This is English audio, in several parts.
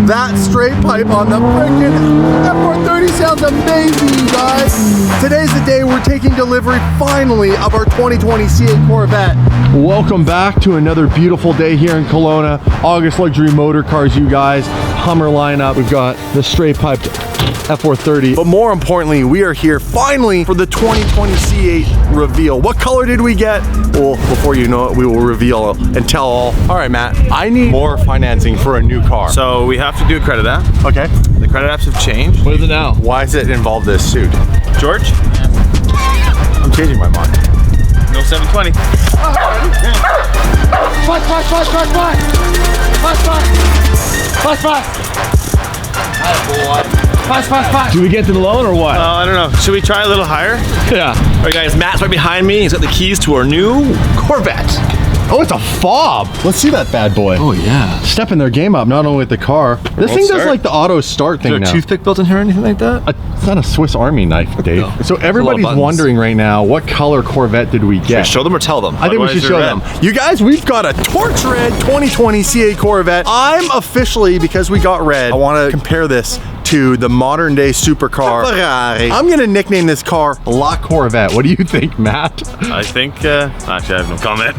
That straight pipe on the frickin' F430 sounds amazing, you guys. Today's the day we're taking delivery, finally, of our 2020 C8 Corvette. Welcome back to another beautiful day here in Kelowna. August Luxury Motor Cars, you guys. Hummer lineup. We've got the straight piped F430. But more importantly, we are here finally for the 2020 C8 reveal. What color did we get? Well, before you know it, we will reveal and tell all. All right, Matt, I need more financing for a new car. So we have to do a credit app. Okay. The credit apps have changed. What is it now? Why does it involve this suit? George? I'm changing my mind. No 720. Do we get to the loan or what? I don't know. Should we try a little higher? Yeah. All right, guys. Matt's right behind me. He's got the keys to our new Corvette. Oh, it's a fob. Let's see that bad boy. Oh yeah. Stepping their game up, not only with the car. This thing does like the auto start thing Is there now. a toothpick built in here or anything like that? It's not a Swiss Army knife, Dave. No. So everybody's wondering right now, what color Corvette did we get? Show them or tell them? I think we should show them. You guys, we've got a torch red 2020 C8 Corvette. I'm officially, because we got red, I want to compare this to the modern day supercar Ferrari. I'm gonna nickname this car La Corvette. What do you think, Matt? I think, actually I have no comment.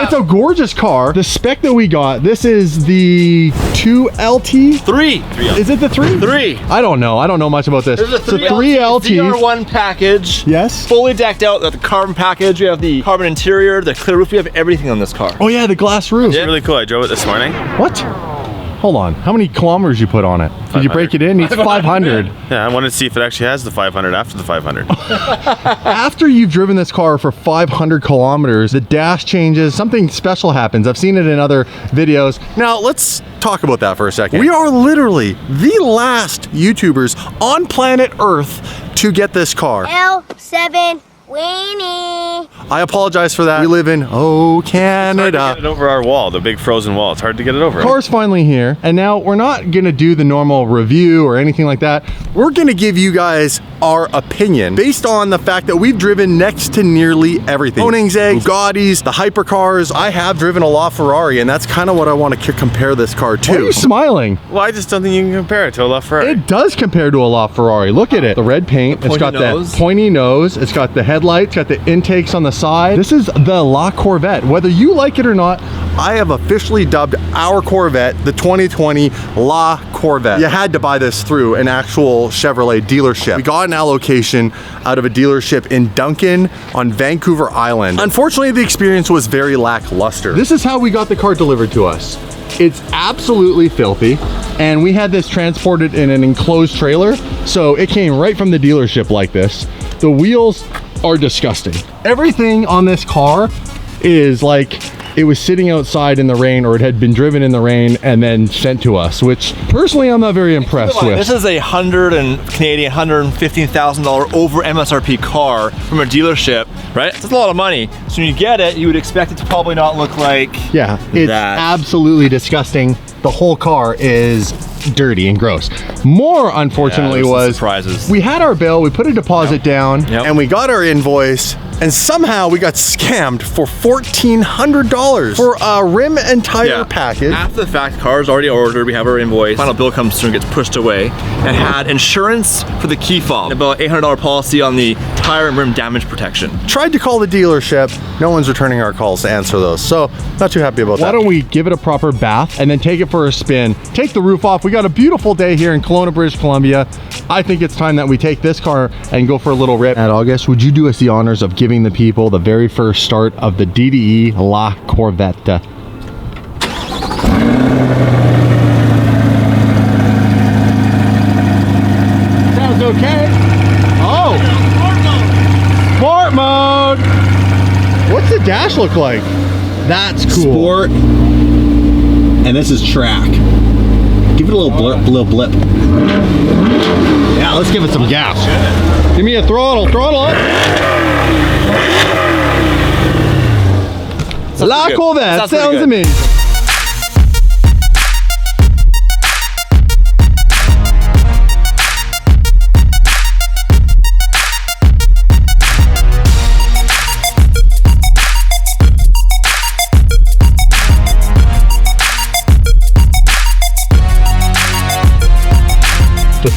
It's a gorgeous car. The spec that we got, this is the 2LT? 3. Is it the 3? 3. I don't know. I don't know much about this. There's a It's a 3LT. VR1 package. Yes. Fully decked out. The carbon package. We have the carbon interior, the clear roof. We have everything on this car. Oh yeah, the glass roof. It's really cool. I drove it this morning. What? Hold on. How many kilometers you put on it? Did you break it in? It's 500. Yeah, I wanted to see if it actually has the 500 after the 500. After you've driven this car for 500 kilometers, the dash changes, something special happens. I've seen it in other videos. Now, let's talk about that for a second. We are literally the last YouTubers on planet Earth to get this car. L7 Weenie. I apologize for that. We live in, oh, Canada. It's hard to get it over our wall, the big frozen wall. It's hard to get it over. The car's finally here, and now we're not gonna do the normal review or anything like that. We're gonna give you guys our opinion based on the fact that we've driven next to nearly everything. Koenigsegg, Bugattis, the hypercars. I have driven a LaFerrari, and that's kind of what I want to compare this car to. Why are you smiling? Well, I just don't think you can compare it to a LaFerrari. It does compare to a LaFerrari. Look at it. The red paint. It's got that pointy nose. It's got the headlights. Got the intakes on the side. This is the La Corvette. Whether you like it or not, I have officially dubbed our Corvette the 2020 La Corvette. You had to buy this through an actual Chevrolet dealership. We got an allocation out of a dealership in Duncan on Vancouver Island. Unfortunately, the experience was very lackluster. This is how we got the car delivered to us. It's absolutely filthy, and we had this transported in an enclosed trailer, so it came right from the dealership like this. The wheels are disgusting. Everything on this car is like it was sitting outside in the rain, or it had been driven in the rain and then sent to us, which personally I'm not very impressed with. This is a $115,000 over MSRP car from a dealership, right? That's a lot of money. So when you get it, you would expect it to probably not look like it's absolutely disgusting. The whole car is dirty and gross. More, unfortunately, was surprises. We had our bill, we put a deposit down, and we got our invoice, and somehow we got scammed for $1,400 for a rim and tire package. After the fact, car's already ordered, we have our invoice, final bill comes through and gets pushed away, and had insurance for the key fob, about $800 policy on the tire and rim damage protection. Tried to call the dealership, no one's returning our calls to answer those, so not too happy about that. Why don't we give it a proper bath and then take it for a spin, take the roof off. We got a beautiful day here in Kelowna, British Columbia. I think it's time that we take this car and go for a little rip. At August, would you do us the honors of giving the people the very first start of the DDE La Corvette? Sounds okay. Oh! Sport mode! What's the dash look like? That's cool. Sport. And this is track. Give it a little blip, Yeah, let's give it some gas. Give me a throttle up. La Corvette sounds amazing.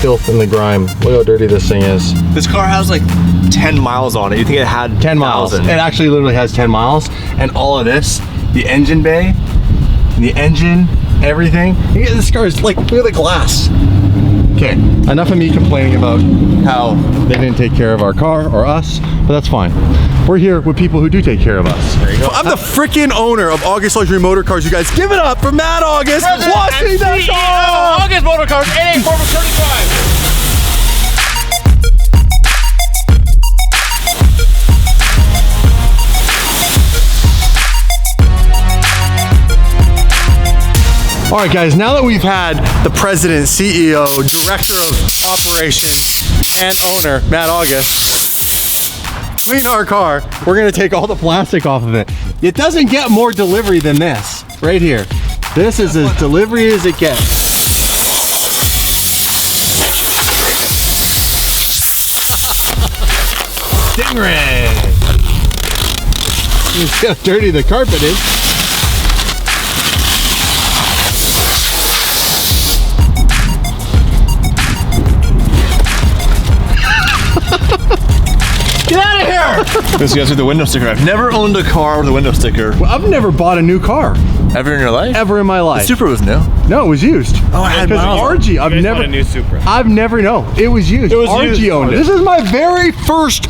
filth and the grime. Look how dirty this thing is. This car has like 10 miles on it. You think it had 10 miles. 1,000. It actually literally has 10 miles. And all of this, the engine bay, the engine, everything. This car is like, look at the glass. Okay, enough of me complaining about how they didn't take care of our car or us, but that's fine. We're here with people who do take care of us. There you go. I'm the freaking owner of August Luxury Motor Cars. You guys give it up for Matt August washing that car! August Motor Cars, 88435. All right, guys, now that we've had the president, CEO, director of operations, and owner, Matt August, clean our car, we're gonna take all the plastic off of it. It doesn't get more delivery than this, right here. This is as delivery as it gets. Stingray! You see how dirty the carpet is. Get out of here! This guy's with the window sticker. I've never owned a car with a window sticker. Well, I've never bought a new car. Ever in your life? Ever in my life. The Supra was new. No, it was used. Oh, I had because RG. I've never. A new Supra. I've never known. It was used. It was RG used. owned it. This is my very first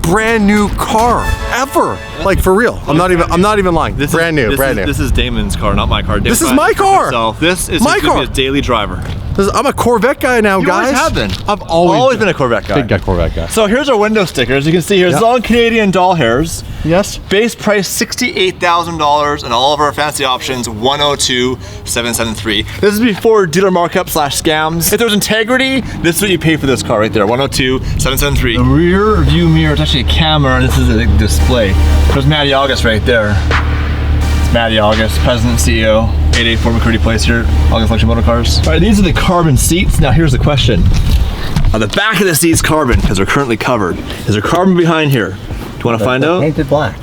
brand new car ever. Like for real. I'm not even lying. This brand new. This is Damon's car, not my car. This is my car. This is my car. Be a daily driver. I'm a Corvette guy now, You guys. always have been. I've always been a Corvette guy. Big Corvette guy. So here's our window sticker. As you can see here, this is all Canadian doll hairs. Yes. Base price $68,000 and all of our fancy options $102,773. This is before dealer markup / scams. If there's integrity, this is what you pay for this car right there, $102,773. The rear view mirror is actually a camera and this is a display. There's Matty August right there. It's Matty August, President CEO, 884 McCurdy Place here, August Luxury Motor Cars. All right, these are the carbon seats. Now here's the question. On the back of the seat's carbon, because they're currently covered. Is there carbon behind here? Do you want to find out? Painted black.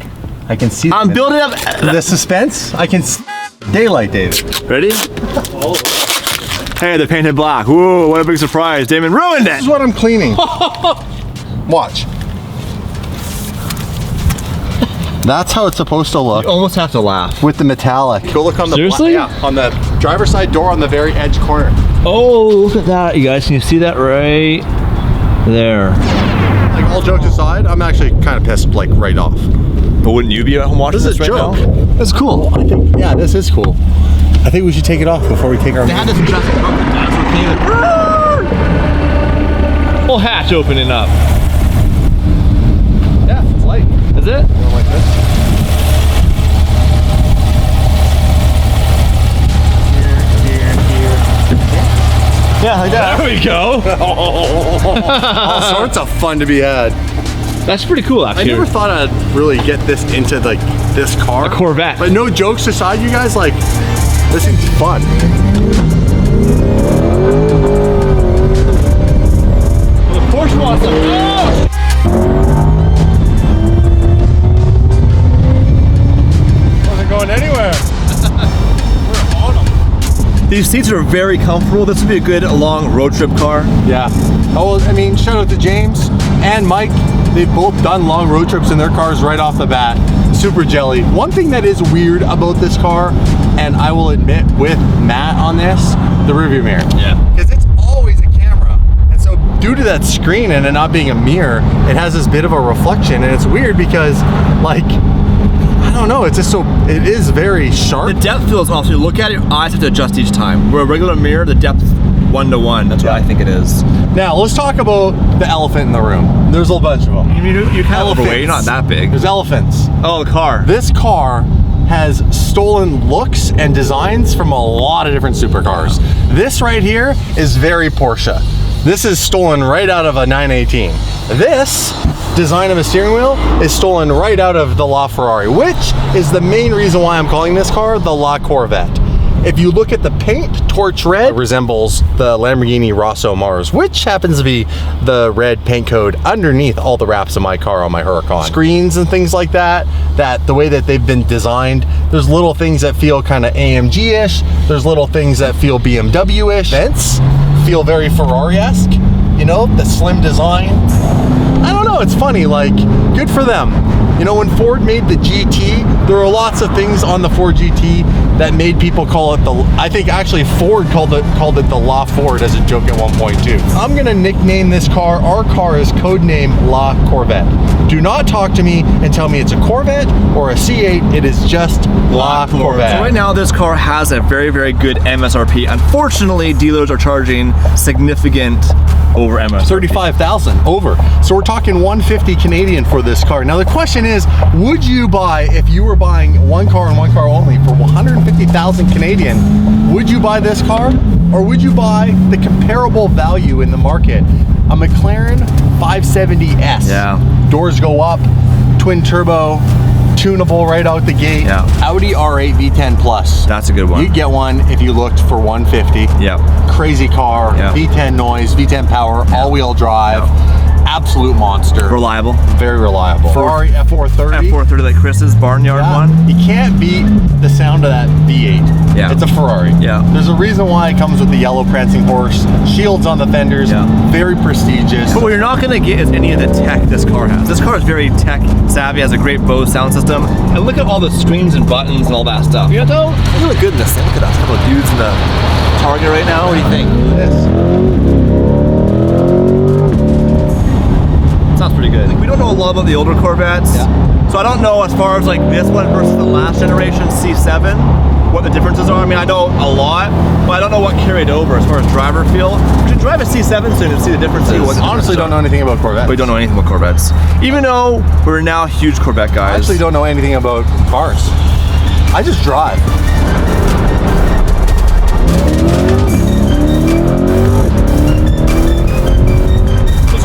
I can see. I'm building up the suspense. I can see daylight, David. Ready? Hey, they're painted black. Whoa, what a big surprise. Damon ruined it. This is what I'm cleaning. Watch. That's how it's supposed to look. You almost have to laugh. With the metallic. Go look on the Seriously? on the driver's side door on the very edge corner. Oh, look at that, you guys. Can you see that right there? Like all jokes aside, I'm actually kind of pissed like right off. But wouldn't you be at home watching this This is a right joke. now? That's cool. I think, yeah, this is cool. I think we should take it off before we take our. They had this Jurassic Park with that, Whole hatch opening up. Yeah, it's light. Is it? Like this. Yeah, like that. There we go. All sorts of fun to be had. That's pretty cool, I actually. never thought I'd really get this into like this car. A Corvette. But no jokes aside, you guys, like this is fun. The Porsche wants to. Wasn't going anywhere. These seats are very comfortable. This would be a good long road trip car. Yeah. Oh, I mean, shout out to James and Mike. They've both done long road trips in their cars right off the bat. Super jelly. One thing that is weird about this car, and I will admit with Matt on this, the rearview mirror. Yeah. Because it's always a camera. And so due to that screen and it not being a mirror, it has this bit of a reflection. And it's weird because, like, I don't know, it's just so, it is very sharp. The depth feels off. So you look at it, your eyes have to adjust each time. Where a regular mirror, the depth 1-to-1. That's what I think it is. Now, let's talk about the elephant in the room. There's a bunch of them. You're kind of overweight. You're not that big. There's elephants. Oh, the car. This car has stolen looks and designs from a lot of different supercars. This right here is very Porsche. This is stolen right out of a 918. This design of a steering wheel is stolen right out of the La Ferrari, which is the main reason why I'm calling this car the La Corvette. If you look at the paint, torch red resembles the Lamborghini Rosso Mars, which happens to be the red paint code underneath all the wraps of my car on my Huracan. Screens and things like that, the way that they've been designed, there's little things that feel kind of AMG-ish, there's little things that feel BMW-ish. Vents feel very Ferrari-esque, you know, the slim design. I don't know, it's funny, like, good for them. You know, when Ford made the GT, there were lots of things on the Ford GT that made people call it the, I think actually Ford called it the La Ford as a joke at one point too. I'm gonna nickname this car, our car is codename La Corvette. Do not talk to me and tell me it's a Corvette or a C8, it is just La Corvette. So right now this car has a very, very good MSRP. Unfortunately, dealers are charging significant over MSRP. 35,000 over. So we're talking 150 Canadian for this car. Now the question is, would you buy, if you were buying one car and one car only for 150,000 Canadian, would you buy this car? Or would you buy the comparable value in the market? A McLaren 570S. Yeah. Doors go up, twin turbo, tunable right out the gate. Yeah. Audi R8 V10 Plus. That's a good one. You'd get one if you looked for 150. Yeah. Crazy car, V10 noise, V10 power, all-wheel drive. Absolute monster. Reliable. Very reliable. Ferrari F430. F430, like Chris's barnyard one. You can't beat the sound of that V8. Yeah. It's a Ferrari. Yeah. There's a reason why it comes with the yellow prancing horse, shields on the fenders, very prestigious. But what you're not gonna get is any of the tech this car has. This car is very tech savvy, has a great Bose sound system. And look at all the screens and buttons and all that stuff. You know, they look good in this thing. Look at that. Couple of dudes in the Target right now. What do you think? Sounds pretty good. Like, we don't know a lot about the older Corvettes, so I don't know as far as like this one versus the last generation C7, what the differences are. I mean, I know a lot, but I don't know what carried over as far as driver feel. We should drive a C7 soon and see the differences. Honestly, don't know anything about Corvettes. We don't know anything about Corvettes, even though we're now huge Corvette guys. I actually don't know anything about cars. I just drive.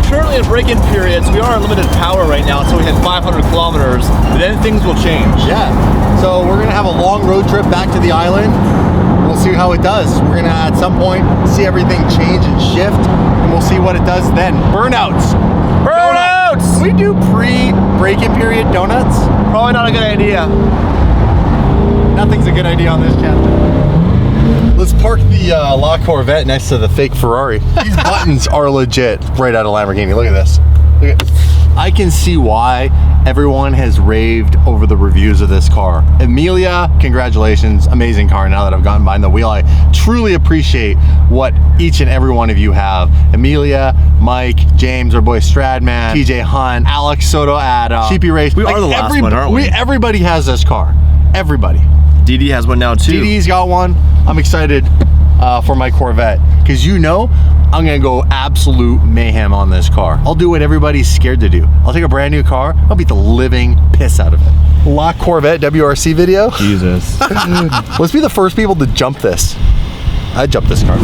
Currently in break-in periods, we are on limited power right now, so we hit 500 kilometers, but then things will change. Yeah, so we're gonna have a long road trip back to the island. We'll see how it does. We're gonna at some point see everything change and shift, and we'll see what it does then. Burnouts! Burnouts! We do pre-break-in period donuts? Probably not a good idea. Nothing's a good idea on this channel. Let's park the La Corvette next to the fake Ferrari. These buttons are legit right out of Lamborghini. Look at this. Look at, I can see why everyone has raved over the reviews of this car. Emilia, congratulations. Amazing car. Now that I've gotten behind the wheel, I truly appreciate what each and every one of you have. Emilia, Mike, James, our boy Stradman, TJ Hunt, Alex Soto, Adam, Sheepy Race. We are the last one, aren't we? Everybody has this car. Everybody. DD has one now too. DD's got one. I'm excited for my Corvette because you know I'm gonna go absolute mayhem on this car. I'll do what everybody's scared to do. I'll take a brand new car, I'll beat the living piss out of it. La Corvette WRC video. Jesus. Let's be the first people to jump this. I'd jump this car.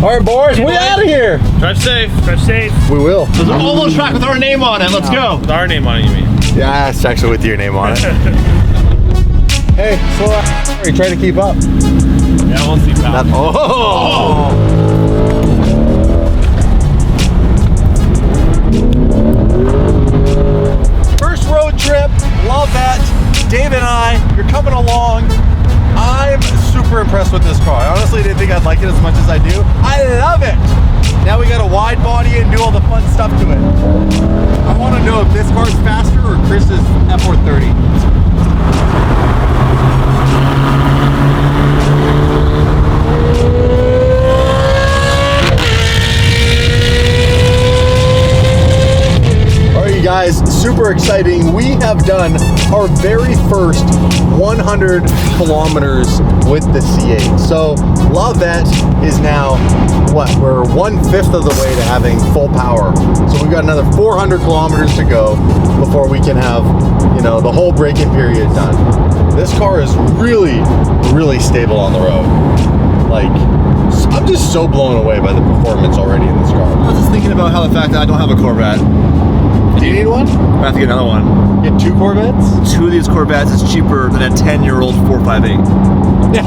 All right, boys, we're out of here. Drive safe. Drive safe. We will. There's an oval track with our name on it. Let's go. With our name on it, you mean? Yeah, it's actually with your name on it. Hey, slow down. Try to keep up. Yeah, we'll see. Oh! First road trip. Love that. Dave and I, you're coming along. I'm super impressed with this car. I honestly didn't think I'd like it as much as I do. I love it. Now we got a wide body and do all the fun stuff to it. I want to know if this car's faster or Chris's F430. All right, you guys, super exciting. We have done our very first 100 kilometers with the C8. So LaVette is now, what, we're 1/5 of the way to having full power. So we've got another 400 kilometers to go before we can have, you know, the whole break-in period done. This car is really, really stable on the road. Like, I'm just so blown away by the performance already in this car. I was just thinking about how the fact that I don't have a Corvette Do you need one? I have to get another one. Get 2 Corvettes? 2 of these Corvettes is cheaper than a 10-year-old 458. Yeah.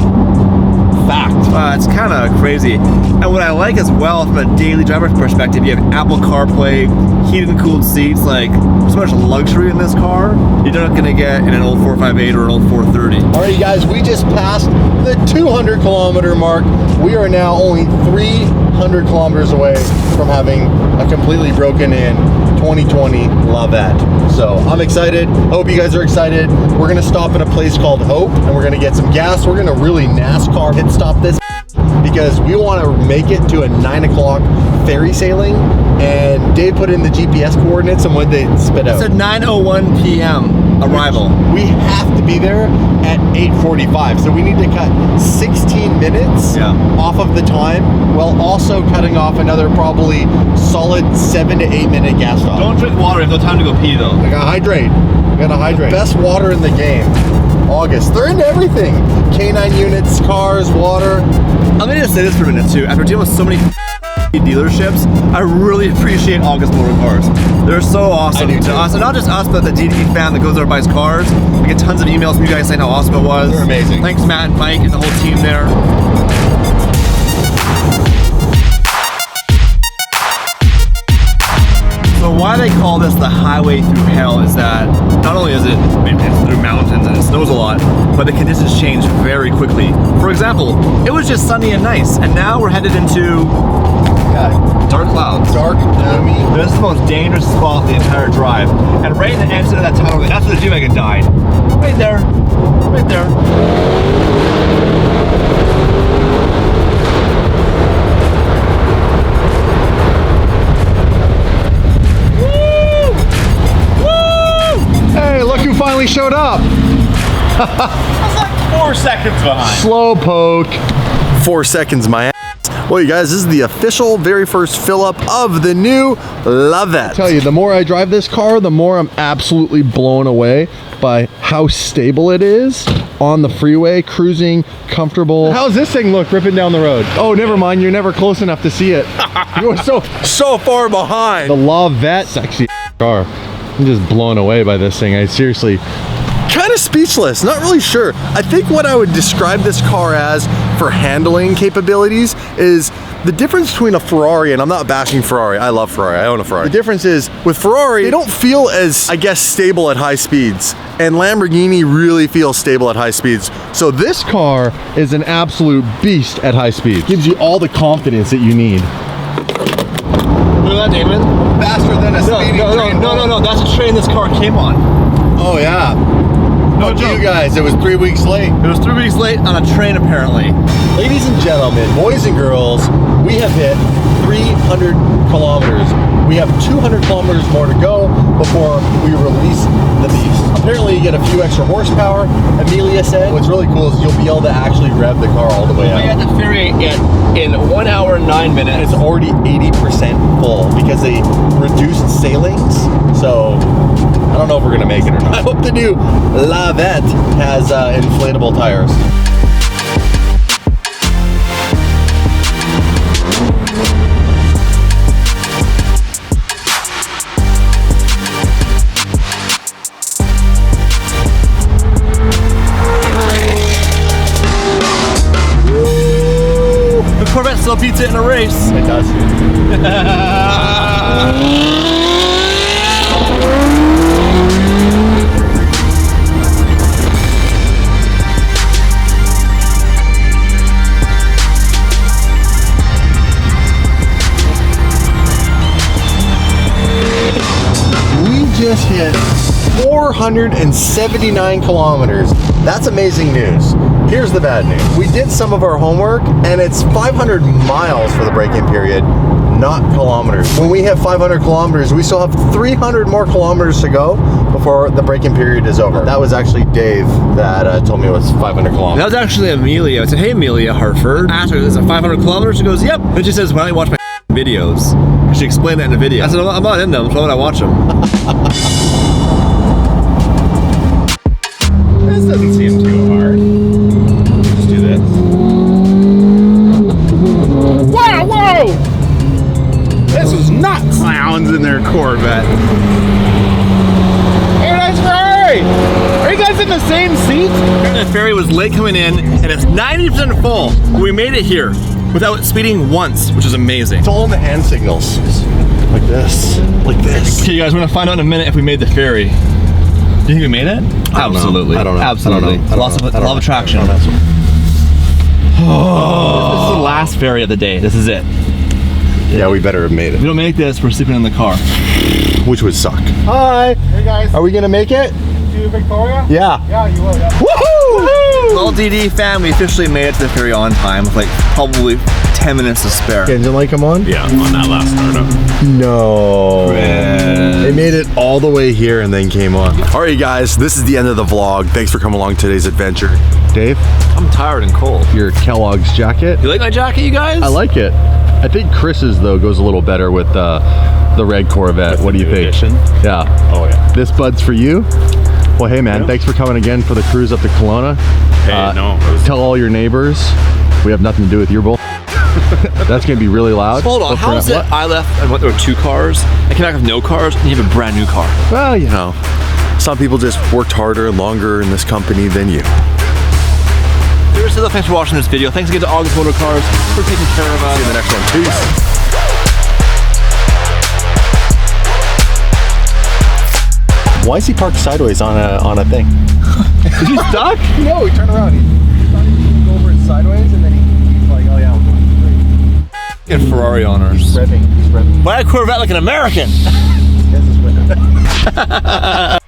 Fact. It's kind of crazy. And what I like as well from a daily driver perspective, you have Apple CarPlay, heated and cooled seats, like so much luxury in this car you're not gonna get in an old 458 or an old 430. All right, you guys, we just passed the 200 kilometer mark. We are now only 300 kilometers away from having a completely broken in 2020 Lavette. So I'm excited. Hope you guys are excited. We're gonna stop in a place called Hope and we're gonna get some gas. We're gonna really NASCAR pit stop this because we want to make it to a 9 o'clock ferry sailing. And Dave put in the GPS coordinates and what they spit out. It's a 9:01 p.m. arrival. We have to be there at 8:45, so we need to cut 16 minutes off of the time, while also cutting off another probably solid 7 to 8 minute gas stop. Don't drink water. You have no time to go pee though. I gotta hydrate. I gotta hydrate. Best water in the game. August. They're into everything. K9 units, cars, water. I'm gonna just say this for a minute too. After dealing with so many dealerships, I really appreciate August Motor Cars. They're so awesome to us, and not just us, but the DD fan that goes there and buys cars. We get tons of emails from you guys saying how awesome it was. They're amazing. Thanks, Matt and Mike and the whole team there. So why they call this the highway through hell is that not only is it's through mountains and it snows a lot, but the conditions change very quickly. For example, it was just sunny and nice, and now we're headed into dark clouds. Dark, gloomy. This is the most dangerous spot the entire drive. And right in the exit of that tunnel, that's where the G-Wagon died. Right there. Right there. Hey, look who finally showed up. That's like 4 seconds behind. Slow poke. 4 seconds, my ass. Well, you guys, this is the official very first fill up of the new Lavette. I tell you, the more I drive this car, the more I'm absolutely blown away by how stable it is on the freeway, cruising, comfortable. How's this thing look ripping down the road? Oh, never mind, you're never close enough to see it. You're so far behind. The Lavette, sexy car. I'm just blown away by this thing. I seriously, kind of speechless, not really sure. I think what I would describe this car as for handling capabilities is the difference between a Ferrari, and I'm not bashing Ferrari, I love Ferrari, I own a Ferrari. The difference is with Ferrari, they don't feel as, I guess, stable at high speeds, and Lamborghini really feels stable at high speeds. So this car is an absolute beast at high speeds. Gives you all the confidence that you need. Look at that, Damon. Faster than a speeding train. No, that's a train this car came on. Oh yeah. No joke. You guys, it was 3 weeks late. It was 3 weeks late on a train, apparently. Ladies and gentlemen, boys and girls, we have hit 300 kilometers. We have 200 kilometers more to go before we release the beast. Apparently you get a few extra horsepower, Amelia said. What's really cool is you'll be able to actually rev the car all the way out. We had the ferry in 1 hour and 9 minutes. It's already 80% full because they reduced sailings. So I don't know if we're gonna make it or not. I hope the new Lavette has inflatable tires. The Corvette still beats it in a race. It does. Just hit 479 kilometers. That's amazing news. Here's the bad news. We did some of our homework and it's 500 miles for the break-in period, not kilometers. When we have 500 kilometers, we still have 300 more kilometers to go before the break-in period is over. That was actually Dave that told me it was 500 kilometers. That was actually Amelia. I said, hey Amelia, Hartford. I asked her, is it 500 kilometers? She goes, yep. And she says, why don't you watch my videos? She explained that in a video. I said, I'm not in them, so why would I watch them? This doesn't seem too hard. Just do this. Whoa, whoa! This is nuts! pounds in their Corvette. Hey, nice Ferrari! Are you guys in the same seat? The ferry was late coming in, and it's 90% full. We made it here without speeding once, which is amazing. It's all in the hand signals. Like this. Like this. Okay, you guys, we're gonna find out in a minute if we made the ferry. Do you think we made it? Absolutely. I don't know. Absolutely. Lots of attraction. This is the last ferry of the day. This is it. Yeah, we better have made If it. we don't make this, we're sleeping in the car. Which would suck. Hi. Hey guys, Are we gonna make it? to Victoria? Yeah. Yeah, you will, yeah. Woohoo! Well, DD family officially made it to the ferry on time with like probably 10 minutes to spare. Engine light come on? Yeah, on that last startup. No. They made it all the way here and then came on. All right, guys, this is the end of the vlog. Thanks for coming along today's adventure. Dave, I'm tired and cold. your Kellogg's jacket. You like my jacket, you guys? I like it. I think Chris's, though, goes a little better with the red Corvette. What do you think? Edition? Yeah. Oh yeah. This bud's for you. Well, hey, man, thanks for coming again for the cruise up to Kelowna. Hey, no. it was- Tell all your neighbors we have nothing to do with your bull. That's going to be really loud. Hold on, But for how is it what? I left and there were 2 cars, I came back with no cars, and you have a brand new car? Well, you know, some people just worked harder and longer in this company than you. Seriously, thanks for watching this video. Thanks again to August Motor Cars for taking care of us. See you in the next one. Peace. Why is he parked sideways on a thing? Is he stuck? No, he turned around. He thought he was going to go over it sideways, and then he's like, oh yeah, I'm going straight. And Ferrari owners. He's revving. Buy a Corvette like an American. Yes, it's revving.